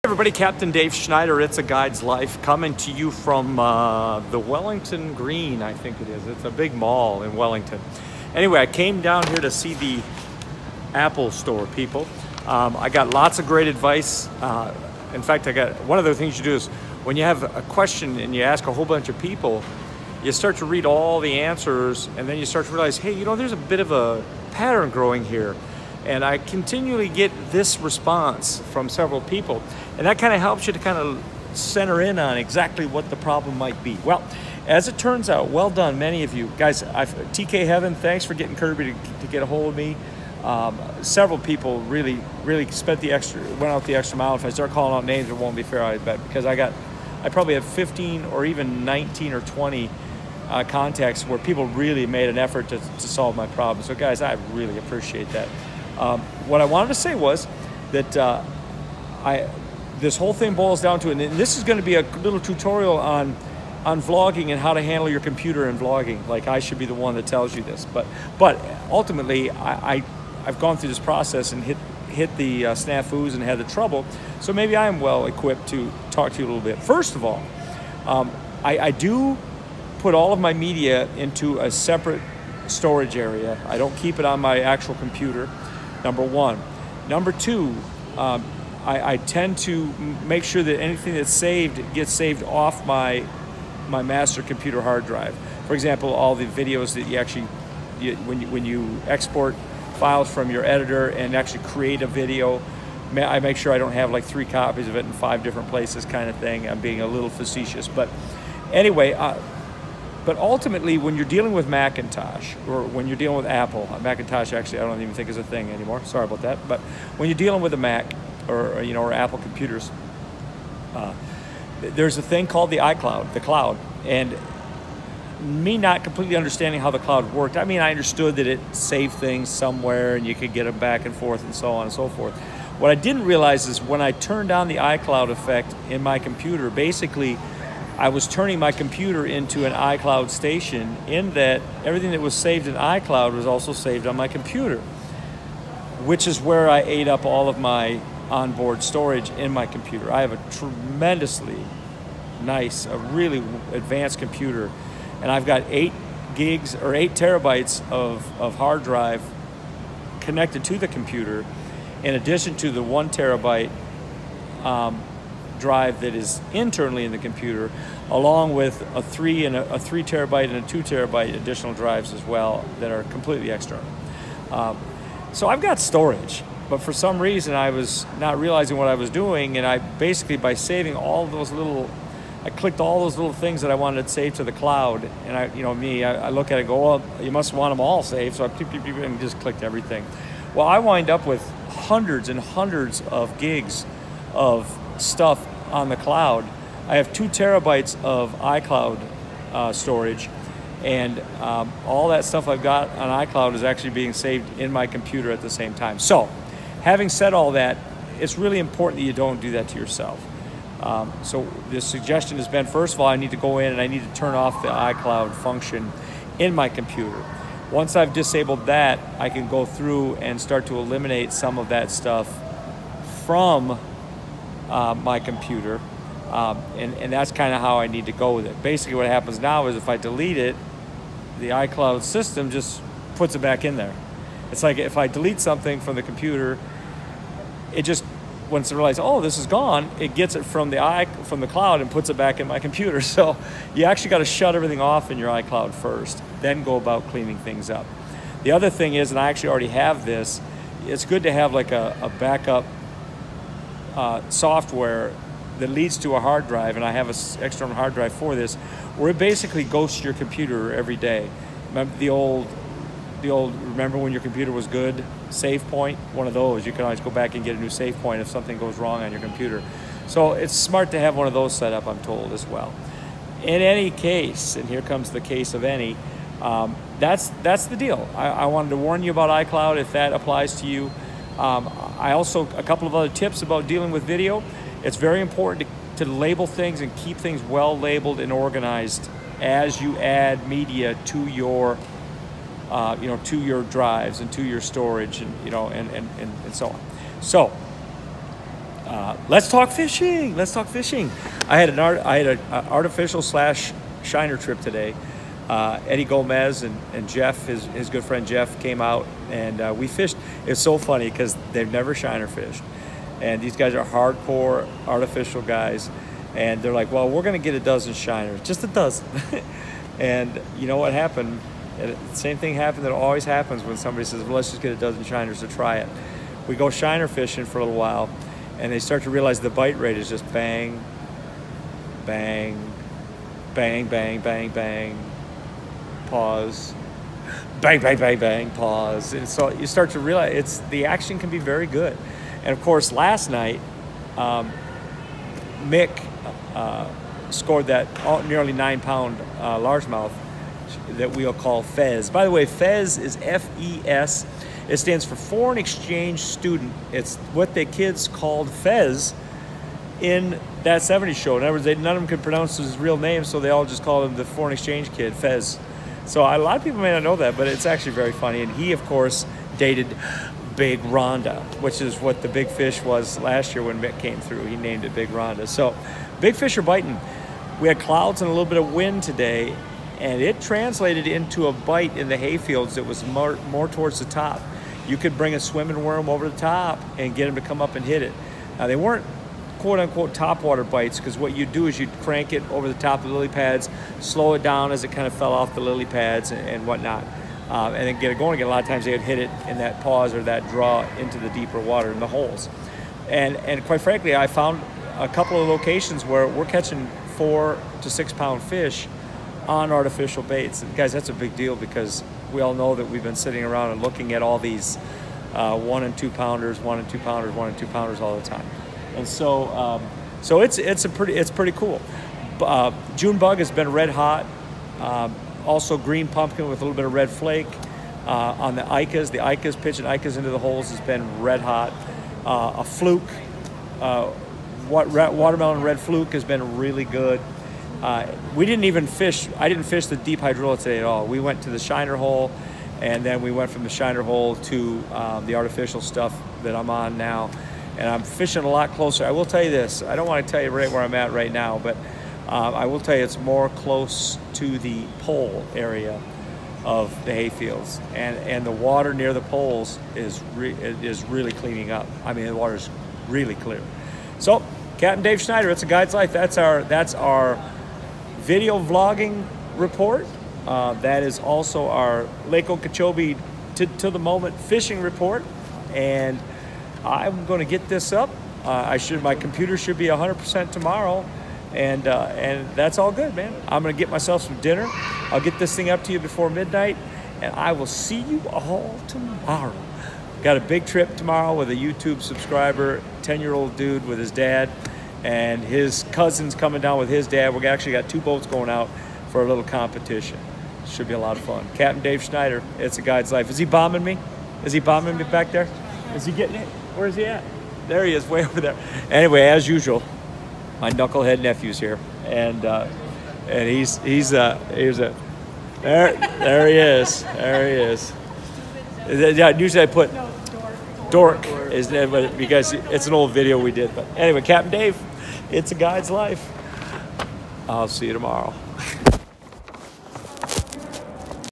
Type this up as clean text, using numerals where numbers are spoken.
Everybody, Captain Dave Schneider, It's a Guide's Life, coming to you from the Wellington Green, I think it is. It's a big mall in Wellington. Anyway, I came down here to see the Apple store, people. I got lots of great advice. In fact, one of the things you do is when you have a question and you ask a whole bunch of people, you start to read all the answers, and then you start to realize, hey, there's a bit of a pattern growing here. And I continually get this response from several people. And that kind of helps you to kind of center in on exactly what the problem might be. Well, as it turns out, well done, many of you. Guys, TK Heaven, thanks for getting Kirby to get a hold of me. Several people really went out the extra mile. If I start calling out names, it won't be fair, I bet, because I probably have 15 or even 19 or 20 contacts where people really made an effort to solve my problem. So guys, I really appreciate that. What I wanted to say was that this whole thing boils down to, and this is going to be a little tutorial on vlogging and how to handle your computer in vlogging. Like, I should be the one that tells you this, but ultimately I've gone through this process and hit the snafus and had the trouble, so maybe I am well equipped to talk to you a little bit. First of all, I do put all of my media into a separate storage area. I don't keep it on my actual computer, number one. Number two, I tend to make sure that anything that's saved gets saved off my master computer hard drive. For example, all the videos that when you export files from your editor and actually create a video, I make sure I don't have like 3 copies of it in 5 different places, kind of thing. I'm being a little facetious, but anyway. But ultimately, when you're dealing with Macintosh, or when you're dealing with Apple, Macintosh actually I don't even think is a thing anymore. Sorry about that. But when you're dealing with a Mac or Apple computers, there's a thing called the iCloud, the cloud. And me not completely understanding how the cloud worked, I mean, I understood that it saved things somewhere and you could get them back and forth and so on and so forth. What I didn't realize is when I turned on the iCloud effect in my computer, basically I was turning my computer into an iCloud station, in that everything that was saved in iCloud was also saved on my computer, which is where I ate up all of my onboard storage in my computer. I have a tremendously nice, a really advanced computer, and I've got 8 gigs or 8 terabytes of hard drive connected to the computer, in addition to the 1 terabyte drive that is internally in the computer, along with a 3 terabyte and a 2 terabyte additional drives as well that are completely external. So I've got storage, but for some reason I was not realizing what I was doing, and I basically, by saving all those I clicked all those little things that I wanted to save to the cloud, and I look at it and go, well, you must want them all saved, so I just clicked everything. Well, I wind up with hundreds and hundreds of gigs of stuff on the cloud. I have 2 terabytes of iCloud storage, and all that stuff I've got on iCloud is actually being saved in my computer at the same time. So, having said all that, it's really important that you don't do that to yourself. So the suggestion has been, first of all, I need to go in and I need to turn off the iCloud function in my computer. Once I've disabled that, I can go through and start to eliminate some of that stuff from my computer, and that's kind of how I need to go with it. Basically what happens now is if I delete it, the iCloud system just puts it back in there. It's like if I delete something from the computer, it just, once it realizes, oh, this is gone, it gets it from the cloud and puts it back in my computer. So you actually got to shut everything off in your iCloud first, then go about cleaning things up. The other thing is, and I actually already have this, it's good to have like a backup software that leads to a hard drive, and I have an external hard drive for this, where it basically ghosts your computer every day. Remember the old remember when your computer was good, save point? One of those. You can always go back and get a new save point if something goes wrong on your computer. So it's smart to have one of those set up, I'm told, as well. In any case, and here comes the case of any, that's the deal. I wanted to warn you about iCloud if that applies to you. I also, a couple of other tips about dealing with video. It's very important to label things and keep things well labeled and organized as you add media to your to your drives and to your storage, and and so on. So let's talk fishing. Let's talk fishing. I had an artificial / shiner trip today. Eddie Gomez and Jeff, his good friend Jeff, came out and we fished. It's so funny because they've never shiner fished, and these guys are hardcore artificial guys, and they're like, well, we're gonna get a dozen shiners, just a dozen. And you know what happened? The same thing happened that always happens when somebody says, well, let's just get a dozen shiners to try it. We go shiner fishing for a little while, and they start to realize the bite rate is just bang, bang, bang, bang, bang, bang, pause, bang, bang, bang, bang, pause. And so you start to realize the action can be very good. And of course, last night, Mick scored that nearly 9-pound largemouth that we'll call Fez. By the way, Fez is F-E-S. It stands for Foreign Exchange Student. It's what the kids called Fez in that 70s show. In other words, none of them could pronounce his real name, so they all just called him the Foreign Exchange Kid, Fez. So a lot of people may not know that, but it's actually very funny. And he, of course, dated Big Rhonda, which is what the big fish was last year when Mick came through. He named it Big Rhonda. So big fish are biting. We had clouds and a little bit of wind today, and it translated into a bite in the hayfields that was more towards the top. You could bring a swimming worm over the top and get them to come up and hit it. Now, they weren't quote-unquote topwater bites, because what you'd do is you'd crank it over the top of the lily pads, slow it down as it kind of fell off the lily pads and whatnot, and then get it going again. A lot of times they would hit it in that pause or that draw into the deeper water in the holes. And quite frankly, I found a couple of locations where we're catching 4 to 6 pound fish on artificial baits. And guys, that's a big deal, because we all know that we've been sitting around and looking at all these 1 and 2 pounders, 1 and 2 pounders, 1 and 2 pounders all the time. And so it's pretty cool. June bug has been red hot. Also green pumpkin with a little bit of red flake. On the Icas, pitching Icas into the holes has been red hot. A fluke, watermelon red fluke has been really good. We didn't even fish. I didn't fish the deep hydrilla today at all. We went to the shiner hole, and then we went from the shiner hole to the artificial stuff that I'm on now. And I'm fishing a lot closer. I will tell you this. I don't want to tell you right where I'm at right now, but I will tell you it's more close to the pole area of the hayfields. And the water near the poles is really cleaning up. I mean, the water's really clear. So, Captain Dave Schneider, It's a Guide's Life. That's our video vlogging report. That is also our Lake Okeechobee to the moment fishing report. And I'm going to get this up. My computer should be 100% tomorrow, and that's all good, man. I'm going to get myself some dinner. I'll get this thing up to you before midnight, and I will see you all tomorrow. Got a big trip tomorrow with a YouTube subscriber, 10-year-old dude with his dad, and his cousin's coming down with his dad. We actually got 2 boats going out for a little competition. Should be a lot of fun. Captain Dave Schneider, It's a Guide's Life. Is he bombing me? Is he bombing me back there? Is he getting it? Where is he at? There he is, way over there. Anyway, as usual, my knucklehead nephew's here, and he's there he is. There he is. Yeah, usually I put dork is there, but because it's an old video we did. But anyway, Captain Dave, It's a Guide's Life. I'll see you tomorrow.